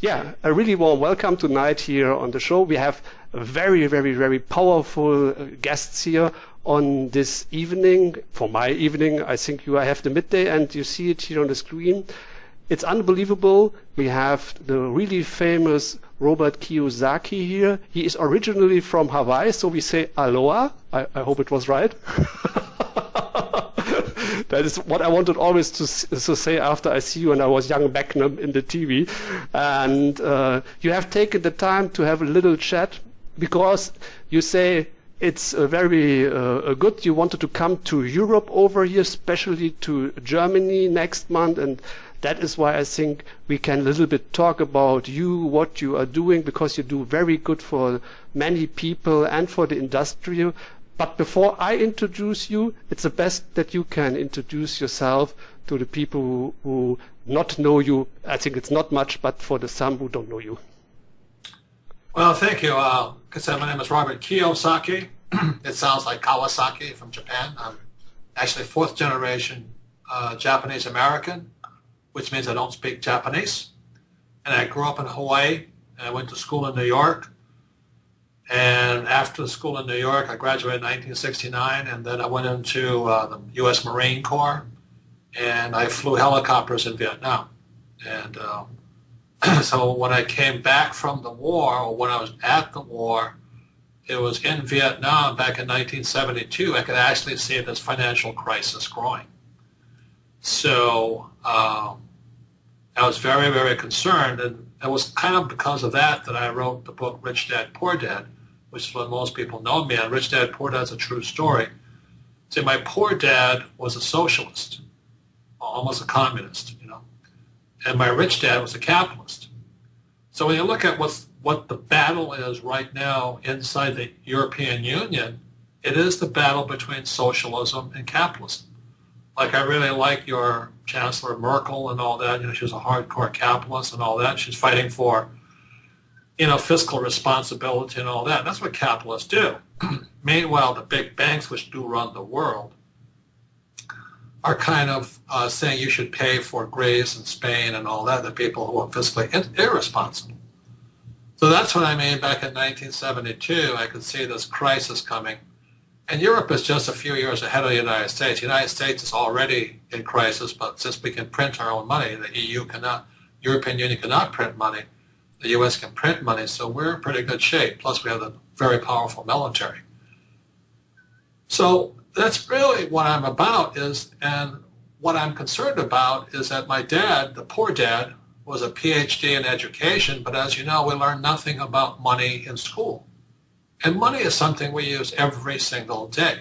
Yeah, a really warm welcome tonight here on the show. We have very, very, very powerful guests here on this evening. For my evening, I think you have the midday and you see it here on the screen. It's unbelievable. We have the really famous Robert Kiyosaki here. He is originally from Hawaii, so we say aloha. I hope it was right. That is what I wanted always to say after I see you when I was young back in the TV. And you have taken the time to have a little chat because you say it's very good. You wanted to come to Europe over here, especially to Germany next month. And that is why I think we can a little bit talk about you, what you are doing, because you do very good for many people and for the industry. But before I introduce you, it's the best that you can introduce yourself to the people who not know you. I think it's not much, but for the some who don't know you. Well, thank you. My name is Robert Kiyosaki. It sounds like Kawasaki from Japan. I'm actually fourth generation Japanese American, which means I don't speak Japanese. And I grew up in Hawaii, and I went to school in New York. And after school in New York, I graduated in 1969, and then I went into the U.S. Marine Corps, and I flew helicopters in Vietnam. And so when I came back from the war, or when I was at the war, it was in Vietnam back in 1972, I could actually see this financial crisis growing. So I was very, very concerned, and it was kind of because of that that I wrote the book Rich Dad, Poor Dad, which is what most people know me on. Rich Dad, Poor Dad is a true story. See, my poor dad was a socialist, almost a communist, and my rich dad was a capitalist. So when you look at what the battle is right now inside the European Union, it is the battle between socialism and capitalism. Like, I really like your Chancellor Merkel and all that. She's a hardcore capitalist and all that. She's fighting for fiscal responsibility and all that. That's what capitalists do. Meanwhile, the big banks, which do run the world, are kind of saying you should pay for Greece and Spain and all that, the people who are fiscally irresponsible. So that's what I mean. Back in 1972, I could see this crisis coming. And Europe is just a few years ahead of the United States. The United States is already in crisis, but since we can print our own money, the European Union cannot print money. The U.S. can print money, so we're in pretty good shape. Plus, we have a very powerful military. So that's really what I'm about and what I'm concerned about is that my dad, the poor dad, was a PhD in education, but as you know, we learn nothing about money in school. And money is something we use every single day.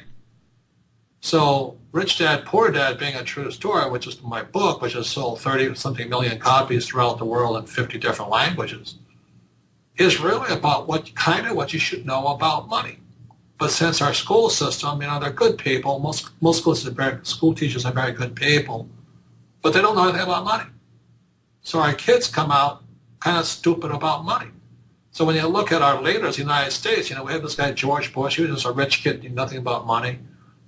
So Rich Dad, Poor Dad being a true story, which is my book, which has sold 30-something million copies throughout the world in 50 different languages, is really about what you should know about money. But since our school system, they're good people. Most school teachers are very good people, but they don't know anything about money. So our kids come out kind of stupid about money. So when you look at our leaders in the United States, we have this guy George Bush, he was just a rich kid, knew nothing about money.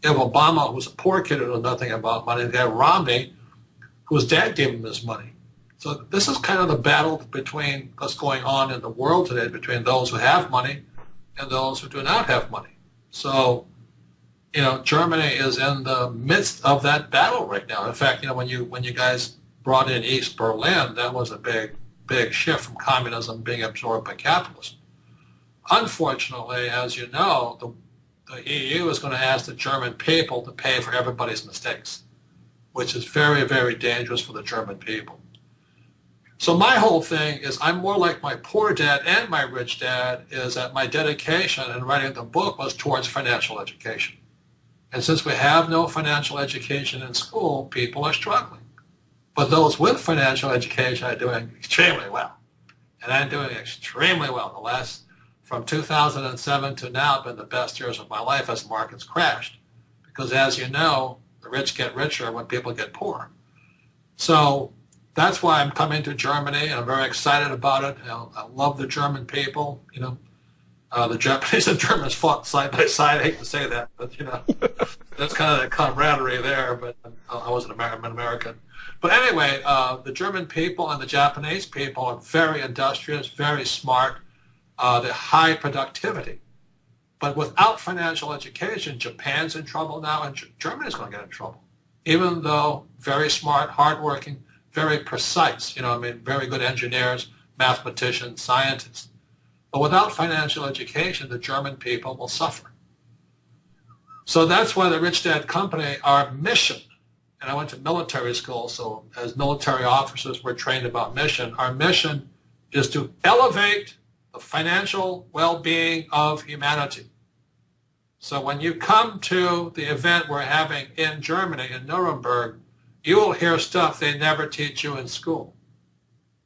You have Obama, who's a poor kid who knew nothing about money. You have Romney, whose dad gave him his money. So this is kind of the battle between what's going on in the world today, between those who have money and those who do not have money. So, Germany is in the midst of that battle right now. In fact, when you guys brought in East Berlin, that was a big shift from communism being absorbed by capitalism. Unfortunately, as you know, the EU is going to ask the German people to pay for everybody's mistakes, which is very, very dangerous for the German people. So my whole thing is I'm more like my poor dad and my rich dad, is that my dedication in writing the book was towards financial education. And since we have no financial education in school, people are struggling. But those with financial education are doing extremely well. And I'm doing extremely well. From 2007 to now have been the best years of my life as markets crashed. Because as you know, the rich get richer when people get poor. So that's why I'm coming to Germany, and I'm very excited about it. I love the German people. The Japanese and Germans fought side by side. I hate to say that, but that's kind of the camaraderie there. But I was an American. But anyway, the German people and the Japanese people are very industrious, very smart. They're high productivity. But without financial education, Japan's in trouble now, and Germany's going to get in trouble. Even though very smart, hardworking, very precise, very good engineers, mathematicians, scientists. But without financial education, the German people will suffer. So that's why the Rich Dad Company, our mission, and I went to military school, so as military officers, we're trained about mission. Our mission is to elevate the financial well-being of humanity. So when you come to the event we're having in Germany, in Nuremberg, you will hear stuff they never teach you in school.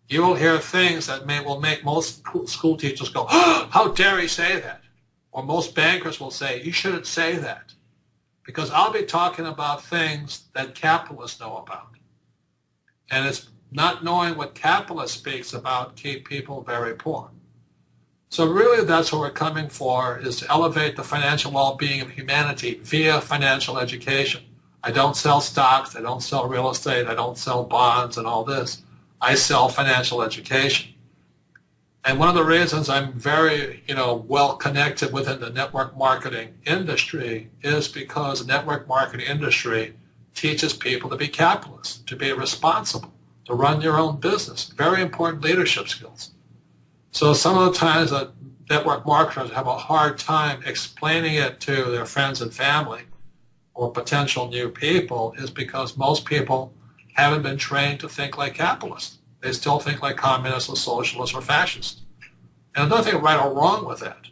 You will hear things that will make most school teachers go, oh, how dare he say that? Or most bankers will say, you shouldn't say that. Because I'll be talking about things that capitalists know about. And it's not knowing what capitalists speaks about keep people very poor. So really that's what we're coming for, is to elevate the financial well-being of humanity via financial education. I don't sell stocks, I don't sell real estate, I don't sell bonds and all this. I sell financial education. And one of the reasons I'm very, well connected within the network marketing industry is because the network marketing industry teaches people to be capitalists, to be responsible, to run your own business. Very important leadership skills. So some of the times that network marketers have a hard time explaining it to their friends and family or potential new people is because most people haven't been trained to think like capitalists. They still think like communists or socialists or fascists. And there's nothing right or wrong with that.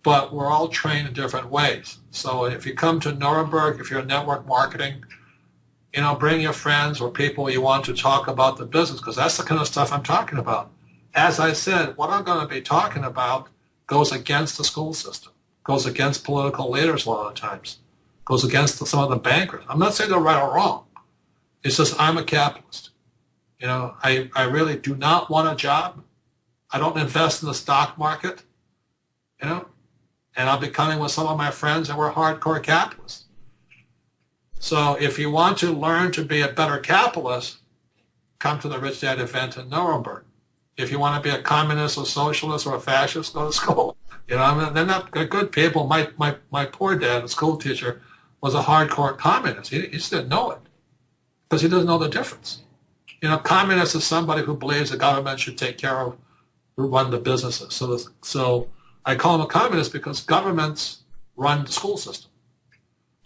But we're all trained in different ways. So if you come to Nuremberg, if you're in network marketing, bring your friends or people you want to talk about the business, because that's the kind of stuff I'm talking about. As I said, what I'm going to be talking about goes against the school system, goes against political leaders a lot of times, goes against some of the bankers. I'm not saying they're right or wrong. It's just I'm a capitalist. I really do not want a job. I don't invest in the stock market, and I'll be coming with some of my friends and we're hardcore capitalists. So if you want to learn to be a better capitalist, come to the Rich Dad event in Nuremberg. If you want to be a communist or socialist or a fascist, go to school. They're not good people. My poor dad, a school teacher, was a hardcore communist. He just didn't know it because he doesn't know the difference. Communist is somebody who believes the government should take care of, run the businesses. So I call him a communist because governments run the school system.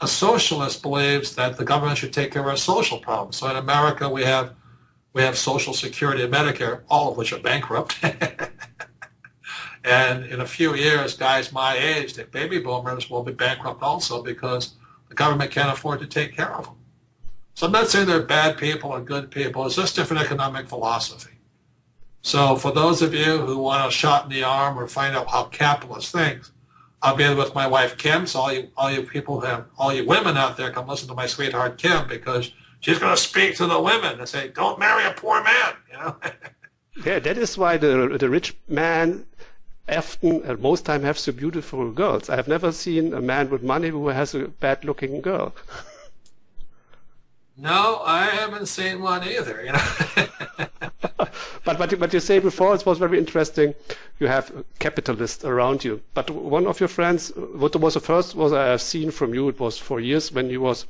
A socialist believes that the government should take care of our social problems. So in America, we have Social Security and Medicare, all of which are bankrupt. And in a few years, guys my age, the baby boomers, will be bankrupt also because the government can't afford to take care of them. So I'm not saying they're bad people or good people. It's just different economic philosophy. So for those of you who want a shot in the arm or find out how capitalists think, I'll be with my wife Kim. So all you women out there, come listen to my sweetheart Kim, because she's going to speak to the women and say, don't marry a poor man, Yeah, that is why the rich man often, and most time, have so beautiful girls. I have never seen a man with money who has a bad-looking girl. No, I haven't seen one either, But you say before, it was very interesting, you have capitalists around you. But one of your friends, what was the first was I have seen from you, it was for years when you was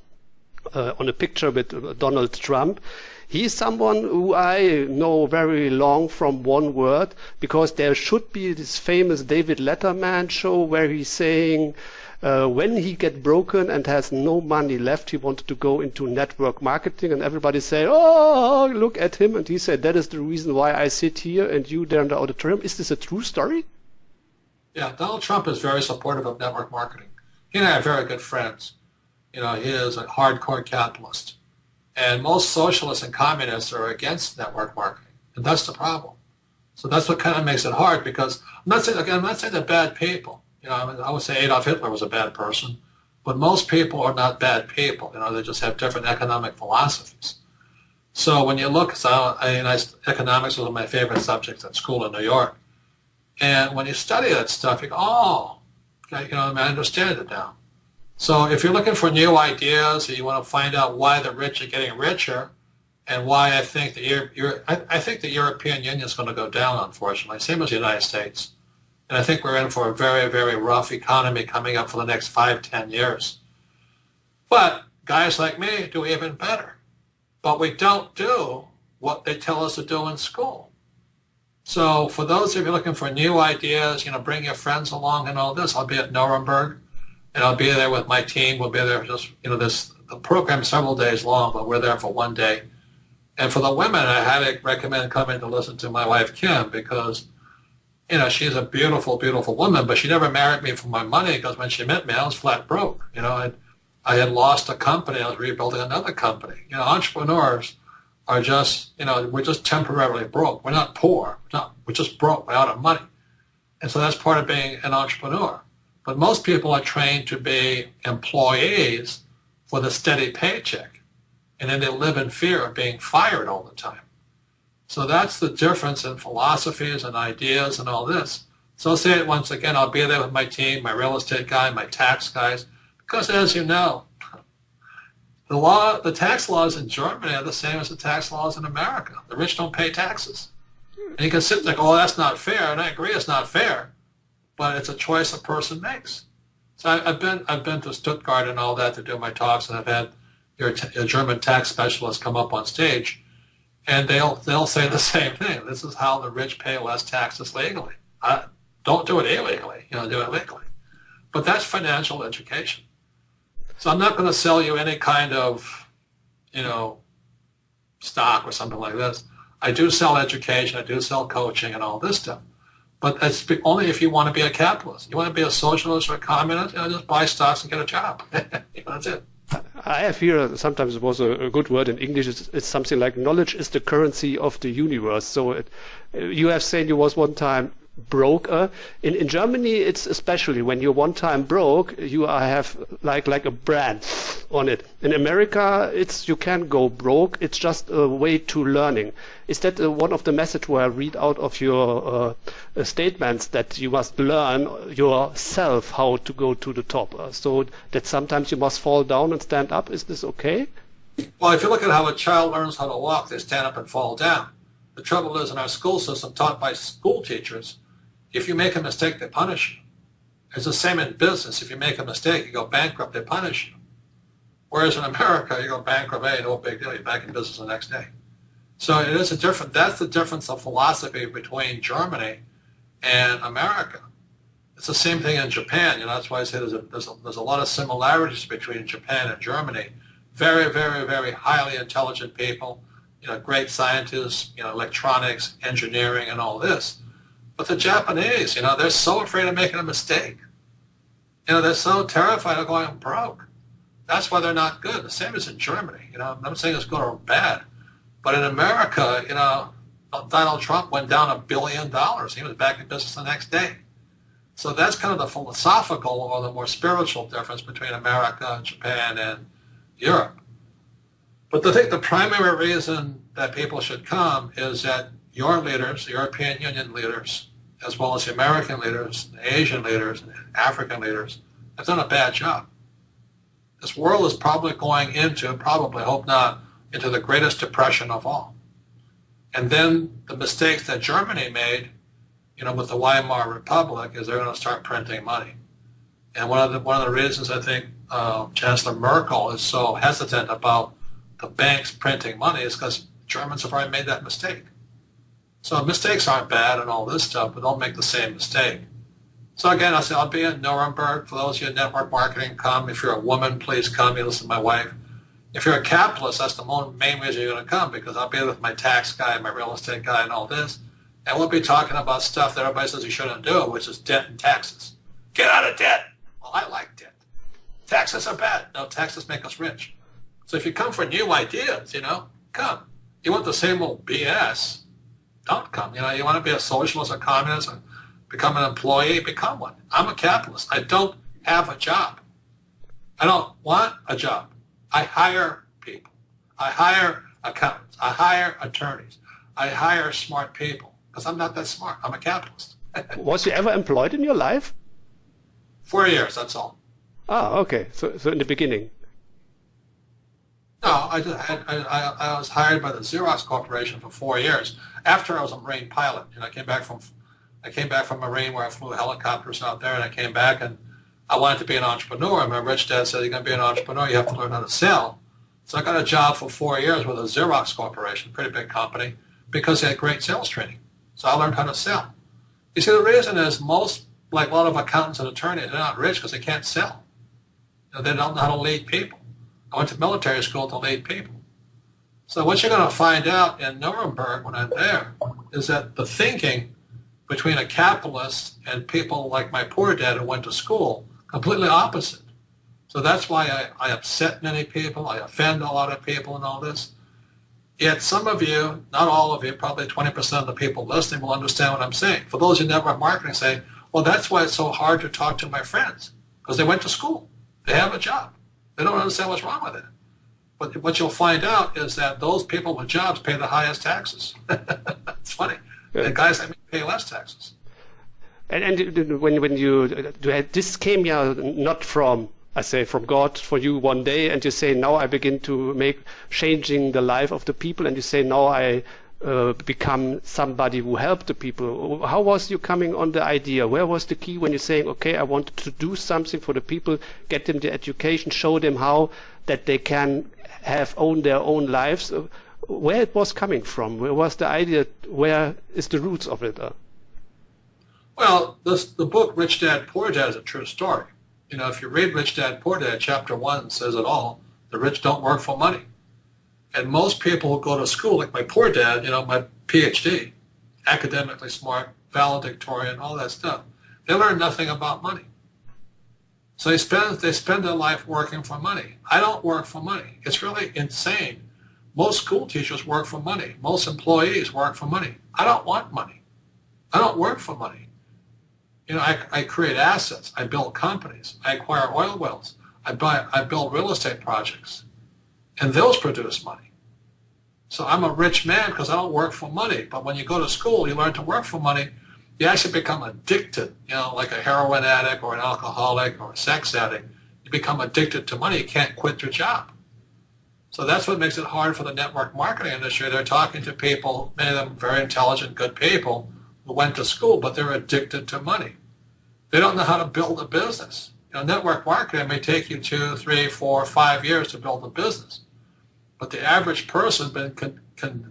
on a picture with Donald Trump. He's someone who I know very long from one word, because there should be this famous David Letterman show where he's saying when he get broken and has no money left, he wanted to go into network marketing, and everybody say, oh, look at him. And he said, that is the reason why I sit here and you there in the auditorium. Is this a true story? Yeah, Donald Trump is very supportive of network marketing. He and I are very good friends. He is a hardcore capitalist. And most socialists and communists are against network marketing. And that's the problem. So that's what kind of makes it hard, because I'm not saying they're bad people. I would say Adolf Hitler was a bad person, but most people are not bad people. They just have different economic philosophies. So when you look, economics was one of my favorite subjects at school in New York. And when you study that stuff, you go, oh, okay, you know, I understand it now. So if you're looking for new ideas, or you want to find out why the rich are getting richer, and why I think I think the European Union is going to go down, unfortunately, same as the United States. And I think we're in for a very, very rough economy coming up for the next 5-10 years. But guys like me do even better. But we don't do what they tell us to do in school. So for those of you looking for new ideas, you know, bring your friends along and all this. I'll be at Nuremberg, and I'll be there with my team. We'll be there just, you know, the program is several days long, but we're there for one day. And for the women, I highly recommend coming to listen to my wife, Kim, because, you know, she's a beautiful, beautiful woman, but she never married me for my money, because when she met me, I was flat broke. You know, I had lost a company. I was rebuilding another company. You know, entrepreneurs are just, you know, we're just temporarily broke. We're not poor. We're just broke. We're out of money. And so that's part of being an entrepreneur. But most people are trained to be employees for the steady paycheck. And then they live in fear of being fired all the time. So that's the difference in philosophies and ideas and all this. So I'll say it once again, I'll be there with my team, my real estate guy, my tax guys, because as you know, the tax laws in Germany are the same as the tax laws in America. The rich don't pay taxes. And you can sit there and go, oh, that's not fair. And I agree it's not fair, but it's a choice a person makes. So I've been to Stuttgart and all that to do my talks, and I've had your German tax specialists come up on stage, and they'll say the same thing. This is how the rich pay less taxes legally. Don't do it illegally, you know, do it legally. But that's financial education. So I'm not going to sell you any kind of, you know, stock or something like this. I do sell education, I do sell coaching and all this stuff. But that's only if you want to be a capitalist. You want to be a socialist or a communist, you know, just buy stocks and get a job. You know, that's it. I have here, sometimes it was a good word in English, it's something like knowledge is the currency of the universe. So you have said you was one time broke. In Germany, it's especially when you're one time broke, you have like a brand on it. In America, you can't go broke. It's just a way to learning. Is that one of the message where I read out of your statements, that you must learn yourself how to go to the top? So that sometimes you must fall down and stand up. Is this okay? Well, if you look at how a child learns how to walk, they stand up and fall down. The trouble is, in our school system taught by school teachers, if you make a mistake, they punish you. It's the same in business. If you make a mistake, you go bankrupt, they punish you. Whereas in America, you go bankrupt, hey, no big deal, you're back in business the next day. So it is that's the difference of philosophy between Germany and America. It's the same thing in Japan. You know, that's why I say there's a lot of similarities between Japan and Germany. Very, very, very highly intelligent people, you know, great scientists, you know, electronics, engineering, and all this. But the Japanese, you know, they're so afraid of making a mistake. You know, they're so terrified of going broke. That's why they're not good. The same as in Germany. You know, I'm not saying it's good or bad. But in America, you know, Donald Trump went down $1 billion. He was back in business the next day. So that's kind of the philosophical or the more spiritual difference between America, Japan, and Europe. But I think the primary reason that people should come is that your leaders, the European Union leaders, as well as the American leaders, the Asian leaders, and African leaders, have done a bad job. This world is probably going into, probably, hope not, into the greatest depression of all. And then the mistakes that Germany made, you know, with the Weimar Republic, is they're going to start printing money. And one of the reasons I think Chancellor Merkel is so hesitant about the banks printing money is because Germans have already made that mistake. So mistakes aren't bad and all this stuff, but don't make the same mistake. So again, I say I'll be in Nuremberg. For those of you in network marketing, come. If you're a woman, please come. You listen to my wife. If you're a capitalist, that's the main reason you're going to come, because I'll be there with my tax guy, my real estate guy, and all this. And we'll be talking about stuff that everybody says you shouldn't do, which is debt and taxes. Get out of debt. Well, I like debt. Taxes are bad. No, taxes make us rich. So if you come for new ideas, you know, come. You want the same old BS, don't come. You know, you want to be a socialist or communist or become an employee, become one. I'm a capitalist. I don't have a job. I don't want a job. I hire people. I hire accountants. I hire attorneys. I hire smart people because I'm not that smart. I'm a capitalist. Was you ever employed in your life? 4 years, that's all. Ah, okay. So in the beginning. No, I was hired by the Xerox Corporation for 4 years after I was a Marine pilot. I came back from Marine where I flew helicopters out there, and I came back and I wanted to be an entrepreneur. My rich dad said, "You're going to be an entrepreneur, you have to learn how to sell." So I got a job for 4 years with a Xerox Corporation, pretty big company, because they had great sales training. So I learned how to sell. You see, the reason is most, like a lot of accountants and attorneys, they're not rich because they can't sell. They don't know how to lead people. I went to military school to lead people. So what you're going to find out in Nuremberg when I'm there is that the thinking between a capitalist and people like my poor dad who went to school, completely opposite. So that's why I upset many people, I offend a lot of people and all this. Yet some of you, not all of you, probably 20% of the people listening will understand what I'm saying. For those in network marketing say, well, that's why it's so hard to talk to my friends, because they went to school. They have a job. They don't understand what's wrong with it. But what you'll find out is that those people with jobs pay the highest taxes. It's funny. Yeah. The guys like me pay less taxes. And when you this came not from, I say, from God for you one day, and you say, now I begin to changing the life of the people, and you say, now I become somebody who helped the people. How was you coming on the idea? Where was the key when you're saying, okay, I wanted to do something for the people, get them the education, show them how that they can own their own lives? Where it was coming from? Where was the idea? Where is the roots of it? Well, the book Rich Dad, Poor Dad is a true story. If you read Rich Dad, Poor Dad, chapter 1 says it all. The rich don't work for money. And most people who go to school, like my poor dad, my PhD, academically smart, valedictorian, all that stuff, they learn nothing about money. So they spend their life working for money. I don't work for money. It's really insane. Most school teachers work for money. Most employees work for money. I don't want money. I don't work for money. I create assets. I build companies. I acquire oil wells. I build real estate projects. And those produce money. So I'm a rich man because I don't work for money. But when you go to school, you learn to work for money. You actually become addicted, like a heroin addict or an alcoholic or a sex addict. You become addicted to money. You can't quit your job. So that's what makes it hard for the network marketing industry. They're talking to people, many of them very intelligent, good people, who went to school, but they're addicted to money. They don't know how to build a business. Network marketing may take you 2, 3, 4, 5 years to build a business. But the average person has been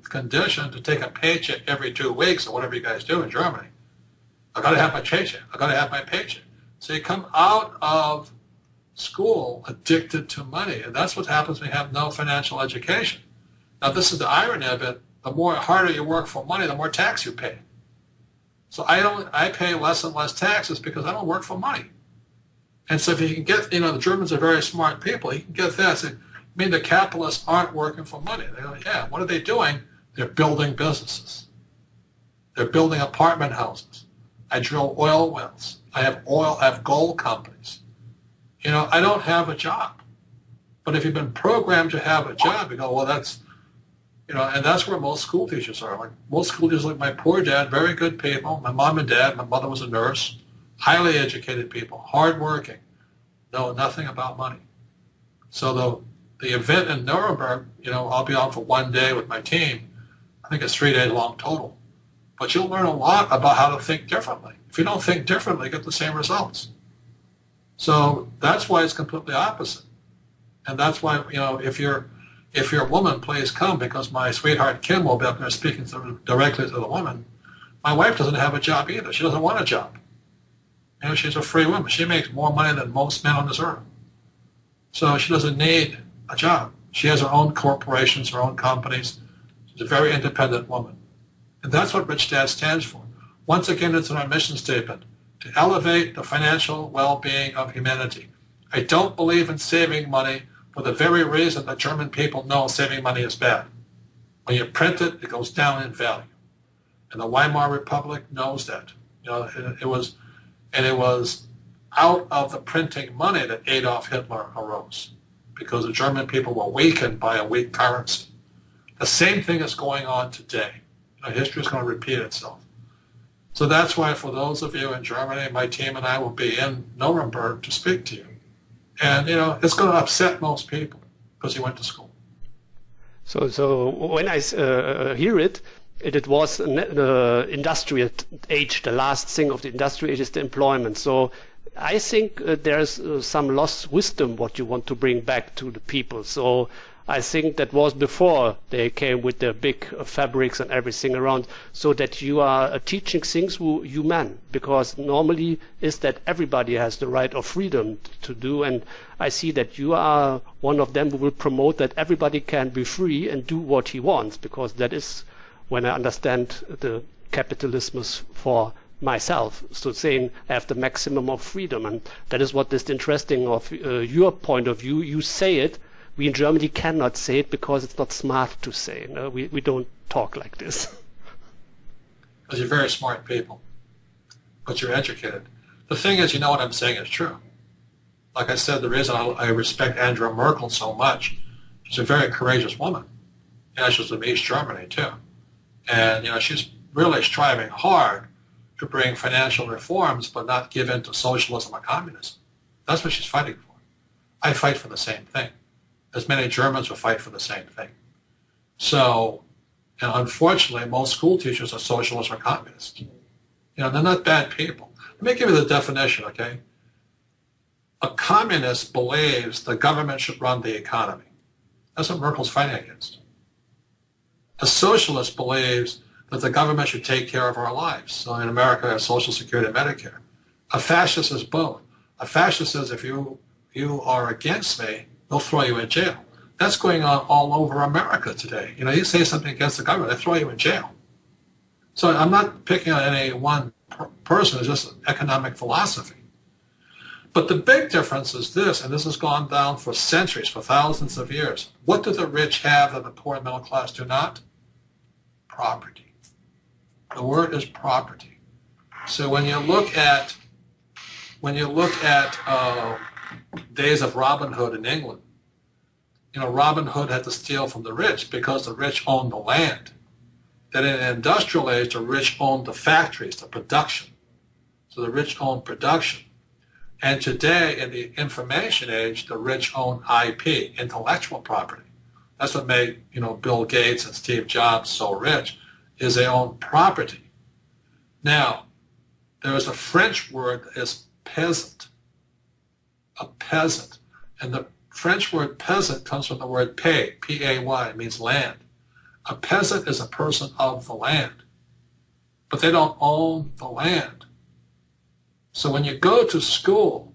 conditioned to take a paycheck every 2 weeks or whatever you guys do in Germany. I got to have my paycheck. I got to have my paycheck. So you come out of school addicted to money, and that's what happens when you have no financial education. Now, this is the irony of it. The more harder you work for money, the more tax you pay. So I pay less and less taxes because I don't work for money. And so if you can get, the Germans are very smart people. You can get this. I mean, the capitalists aren't working for money. They go, yeah, what are they doing? They're building businesses. They're building apartment houses. I drill oil wells. I have gold companies. I don't have a job. But if you've been programmed to have a job, you go, well, that's, and that's where most school teachers are. Like most school teachers, like my poor dad, very good people. My mom and dad, my mother was a nurse, highly educated people, hardworking, know nothing about money. So the event in Nuremberg, I'll be on for 1 day with my team. I think it's 3 days long total. But you'll learn a lot about how to think differently. If you don't think differently, you get the same results. So that's why it's completely opposite. And that's why, if you're a woman, please come, because my sweetheart Kim will be up there speaking directly to the woman. My wife doesn't have a job either. She doesn't want a job. She's a free woman. She makes more money than most men on this earth. So she doesn't need a job. She has her own corporations, her own companies. She's a very independent woman. And that's what Rich Dad stands for. Once again, it's in our mission statement, to elevate the financial well-being of humanity. I don't believe in saving money for the very reason that German people know saving money is bad. When you print it, it goes down in value. And the Weimar Republic knows that. It was out of the printing money that Adolf Hitler arose, because the German people were weakened by a weak currency. The same thing is going on today. History is going to repeat itself. So that's why for those of you in Germany, my team and I will be in Nuremberg to speak to you. And, you know, it's going to upset most people because you went to school. So when I hear it, it was industrial age. The last thing of the industrial age is the employment. So I think there's some lost wisdom what you want to bring back to the people. So I think that was before they came with their big fabrics and everything around, so that you are teaching things who human, because normally is that everybody has the right of freedom to do, and I see that you are one of them who will promote that everybody can be free and do what he wants, because that is when I understand the capitalism for myself, so saying I have the maximum of freedom, and that is what is interesting of your point of view. You say it. We in Germany cannot say it because it's not smart to say. No? We don't talk like this. Because you're very smart people, but you're educated. The thing is, you know what I'm saying is true. Like I said, the reason I respect Angela Merkel so much, she's a very courageous woman. You know, she's from East Germany too. And, you know, she's really striving hard to bring financial reforms, but not give in to socialism or communism. That's what she's fighting for. I fight for the same thing. As many Germans will fight for the same thing. So, you know, unfortunately, most school teachers are socialists or communists. You know, they're not bad people. Let me give you the definition, okay? A communist believes the government should run the economy. That's what Merkel's fighting against. A socialist believes that the government should take care of our lives. So in America, we have Social Security and Medicare. A fascist is both. A fascist says if you are against me, they'll throw you in jail. That's going on all over America today. You know, you say something against the government, they throw you in jail. So I'm not picking on any one person, it's just economic philosophy. But the big difference is this, and this has gone down for centuries, for thousands of years. What do the rich have that the poor and middle class do not? Property. The word is property. So when you look at days of Robin Hood in England, you know, Robin Hood had to steal from the rich because the rich owned the land. Then in the industrial age, the rich owned the factories, the production. So the rich owned production. And today, in the information age, the rich own IP, intellectual property. That's what made, you know, Bill Gates and Steve Jobs so rich, is they own property. Now, there is a French word that is peasant. A peasant. And the French word peasant comes from the word pay, P-A-Y, means land. A peasant is a person of the land, but they don't own the land. So when you go to school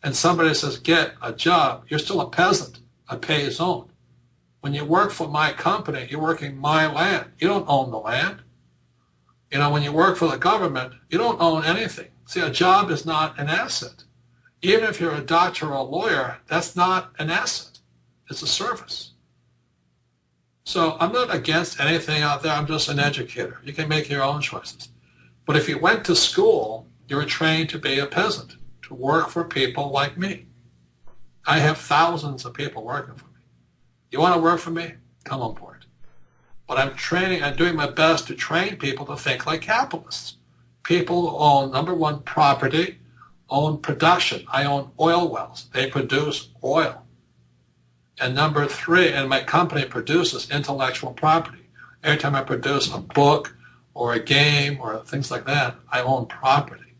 and somebody says, get a job, you're still a peasant, a payzone. When you work for my company, you're working my land. You don't own the land. You know, when you work for the government, you don't own anything. See, a job is not an asset. Even if you're a doctor or a lawyer, that's not an asset. It's a service. So I'm not against anything out there. I'm just an educator. You can make your own choices. But if you went to school, you were trained to be a peasant, to work for people like me. I have thousands of people working for me. You want to work for me? Come on board. But I'm doing my best to train people to think like capitalists. People who own, number one, property, own production. I own oil wells. They produce oil. And number three, and my company produces intellectual property. Every time I produce a book or a game or things like that, I own property.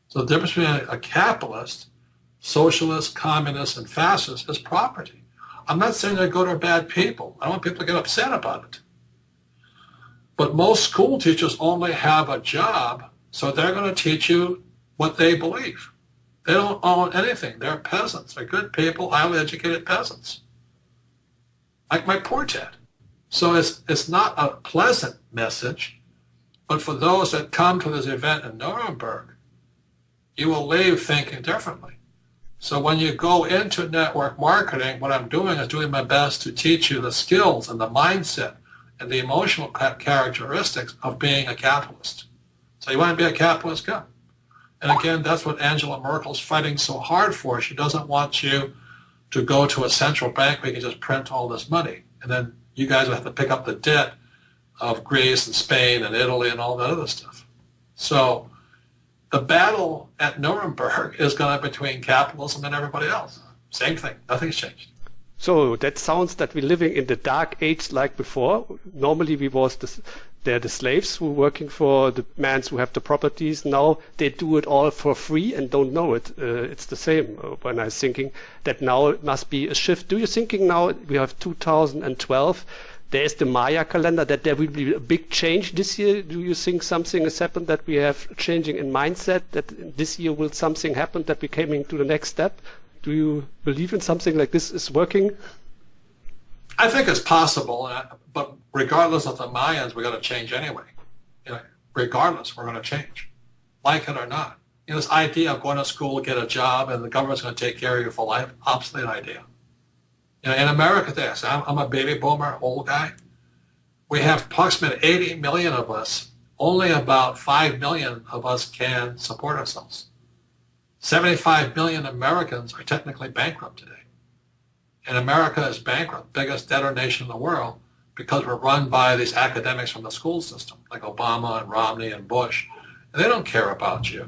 So the difference between a capitalist, socialist, communist, and fascist is property. I'm not saying they're good or bad people. I don't want people to get upset about it. But most school teachers only have a job, so they're going to teach you what they believe. They don't own anything. They're peasants. They're good people, highly educated peasants. Like my poor dad. So it's not a pleasant message, but for those that come to this event in Nuremberg, you will leave thinking differently. So when you go into network marketing, what I'm doing is doing my best to teach you the skills and the mindset and the emotional characteristics of being a capitalist. So you want to be a capitalist? Go. And again, that's what Angela Merkel's fighting so hard for. She doesn't want you to go to a central bank where you can just print all this money. And then you guys will have to pick up the debt of Greece and Spain and Italy and all that other stuff. So the battle at Nuremberg is going to be between capitalism and everybody else. Same thing. Nothing's changed. So that sounds that we're living in the dark age like before. Normally they're the slaves who are working for the men who have the properties. Now they do it all for free and don't know it. It's the same when I'm thinking that now it must be a shift. Do you thinking now we have 2012? There is the Maya calendar that there will be a big change this year. Do you think something has happened that we have changing in mindset that this year will something happen that we're coming to the next step? Do you believe in something like this is working? I think it's possible, but regardless of the Mayans, we're going to change anyway. Regardless, we're going to change, like it or not. This idea of going to school, get a job, and the government's going to take care of you for life, obsolete idea. In America, I'm a baby boomer, old guy. We have approximately 80 million of us. Only about 5 million of us can support ourselves. 75 million Americans are technically bankrupt today. And America is bankrupt, biggest debtor nation in the world, because we're run by these academics from the school system, like Obama and Romney and Bush. And they don't care about you.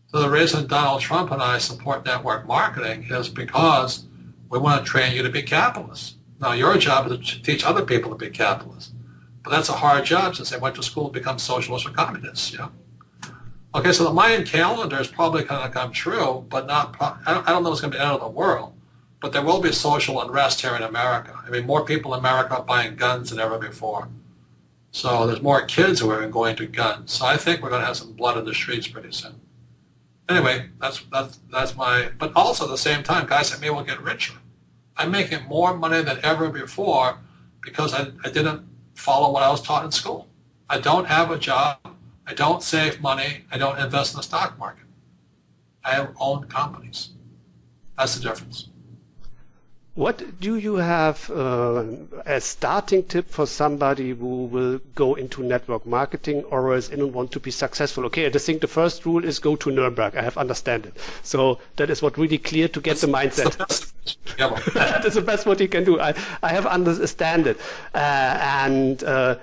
So the reason Donald Trump and I support network marketing is because we want to train you to be capitalists. Now, your job is to teach other people to be capitalists. But that's a hard job since they went to school to become socialists or communists. Okay, so the Mayan calendar is probably going to come true, but not. I don't know if it's going to be the end of the world, but there will be social unrest here in America. I mean, more people in America are buying guns than ever before. So there's more kids who are going to guns. So I think we're going to have some blood in the streets pretty soon. Anyway, that's my. But also at the same time, guys like me will get richer. I'm making more money than ever before because I didn't follow what I was taught in school. I don't have a job. I don't save money. I don't invest in the stock market. I own companies. That's the difference. What do you have as starting tip for somebody who will go into network marketing or is in and want to be successful? Okay, I think the first rule is go to Nuremberg. I have understand it. So that is what really clear to get the mindset. That's the best what you can do. I have understand it, and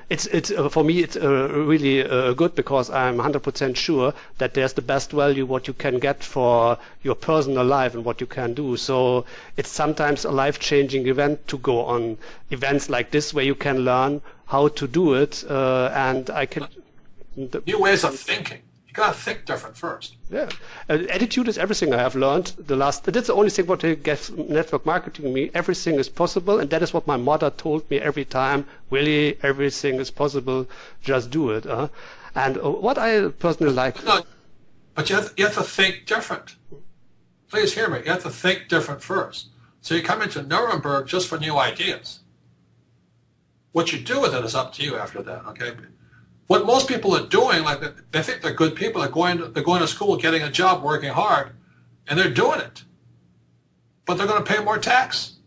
it's for me it's really good because I'm 100% sure that there's the best value what you can get for your personal life and what you can do. So it's sometimes a life-changing event to go on events like this where you can learn how to do it, and I can. New ways of thinking. You gotta think different first. Yeah, attitude is everything. I have learned that's the only thing what gets network marketing me. Everything is possible, and that is what my mother told me every time. Really, everything is possible. Just do it. And what I personally like. No, but you have to think different. Please hear me. You have to think different first. So you come into Nuremberg just for new ideas. What you do with it is up to you after that. Okay. What most people are doing, like they think they're good people, they're going to school, getting a job, working hard, and they're doing it. But they're going to pay more tax.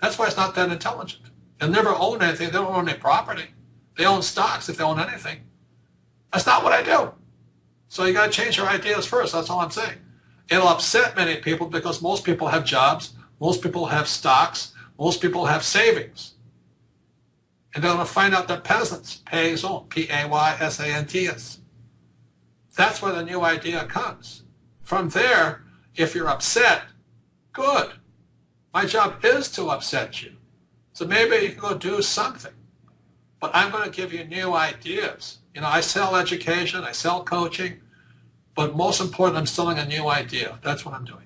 That's why it's not that intelligent. They'll never own anything. They don't own any property. They own stocks if they own anything. That's not what I do. So you got to change your ideas first. That's all I'm saying. It'll upset many people because most people have jobs, most people have stocks, most people have savings. And they're going to find out that peasants pay his own, P-A-Y-S-A-N-T-S. That's where the new idea comes. From there, if you're upset, good. My job is to upset you. So maybe you can go do something. But I'm going to give you new ideas. I sell education, I sell coaching, but most important, I'm selling a new idea. That's what I'm doing.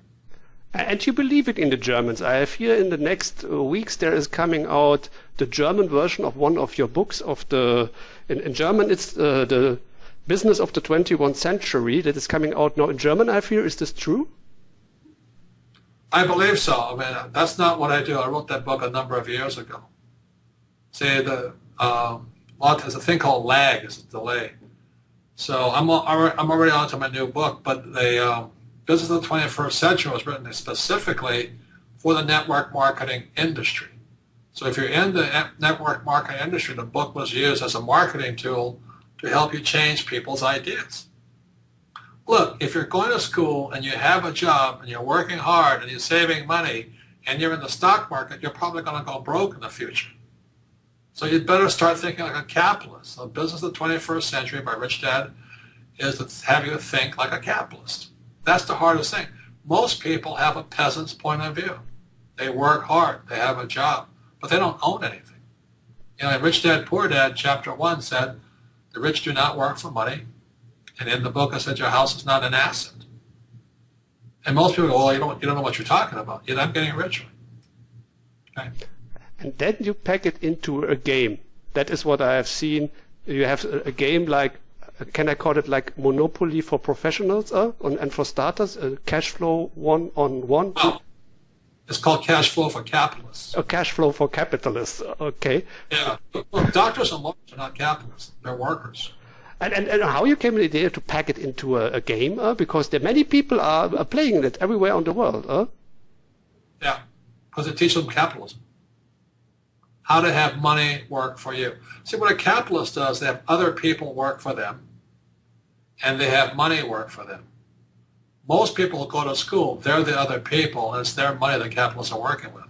And you believe it in the Germans. I have here in the next weeks there is coming out the German version of one of your books. In German it's the Business of the 21st Century that is coming out now in German. I hear. Is this true? I believe so. I mean, that's not what I do. I wrote that book a number of years ago. See, there's a thing called lag, it's a delay. So I'm already on to my new book, but the Business of the 21st Century was written specifically for the network marketing industry. So if you're in the network marketing industry, the book was used as a marketing tool to help you change people's ideas. Look, if you're going to school and you have a job and you're working hard and you're saving money and you're in the stock market, you're probably going to go broke in the future. So you'd better start thinking like a capitalist. The Business of the 21st Century by Rich Dad is to have you think like a capitalist. That's the hardest thing. Most people have a peasant's point of view. They work hard, they have a job, but they don't own anything. You know, in Rich Dad, Poor Dad, chapter 1 said, the rich do not work for money. And in the book I said, your house is not an asset. And most people go, well, you don't know what you're talking about. You're not getting richer. Okay? And then you pack it into a game. That is what I have seen. You have a game like, can I call it like Monopoly for professionals and for starters, Cashflow one-on-one? Oh, it's called Cashflow for capitalists. A Cashflow for capitalists, okay. Yeah. Look, doctors and lawyers are not capitalists. They're workers. And how you came with the idea to pack it into a game? Because there many people are playing it everywhere on the world. Yeah, because it teaches them capitalism. How to have money work for you. See, what a capitalist does, they have other people work for them, and they have money work for them. Most people who go to school, they're the other people, and it's their money the capitalists are working with.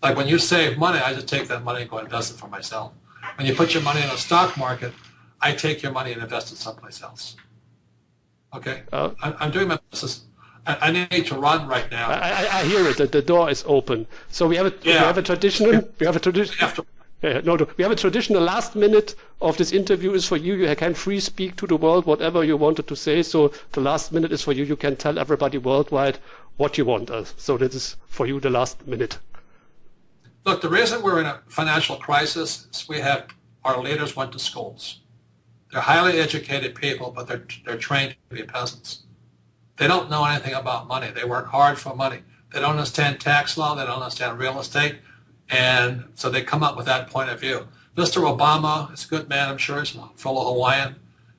Like when you save money, I just take that money and go invest it for myself. When you put your money in a stock market, I take your money and invest it someplace else. Okay? I'm doing my business. I need to run right now. I hear it. The door is open. So we have a traditional. We have a traditional. We have a traditional last minute of this interview is for you. You can free speak to the world whatever you wanted to say. So the last minute is for you. You can tell everybody worldwide what you want. So this is for you the last minute. Look, the reason we're in a financial crisis is we have our leaders went to schools. They're highly educated people, but they're trained to be peasants. They don't know anything about money. They work hard for money. They don't understand tax law. They don't understand real estate. And so they come up with that point of view. Mr. Obama is a good man, I'm sure. He's a fellow Hawaiian,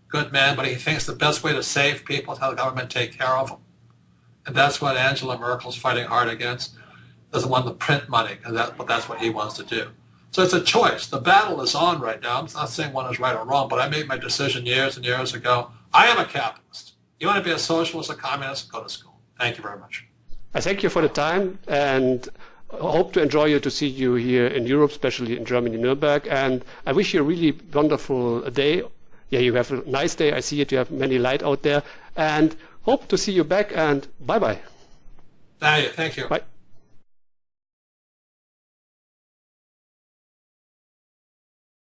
good man, but he thinks the best way to save people is have the government take care of them. And that's what Angela Merkel's fighting hard against. Doesn't want to print money, but that's what he wants to do. So it's a choice. The battle is on right now. I'm not saying one is right or wrong, but I made my decision years and years ago. I am a capitalist. You want to be a socialist, a communist, go to school. Thank you very much. I thank you for the time and hope to enjoy you to see you here in Europe, especially in Germany, Nuremberg. And I wish you a really wonderful day. Yeah, you have a nice day. I see it. You have many light out there. And hope to see you back. And bye-bye. Thank you. Bye.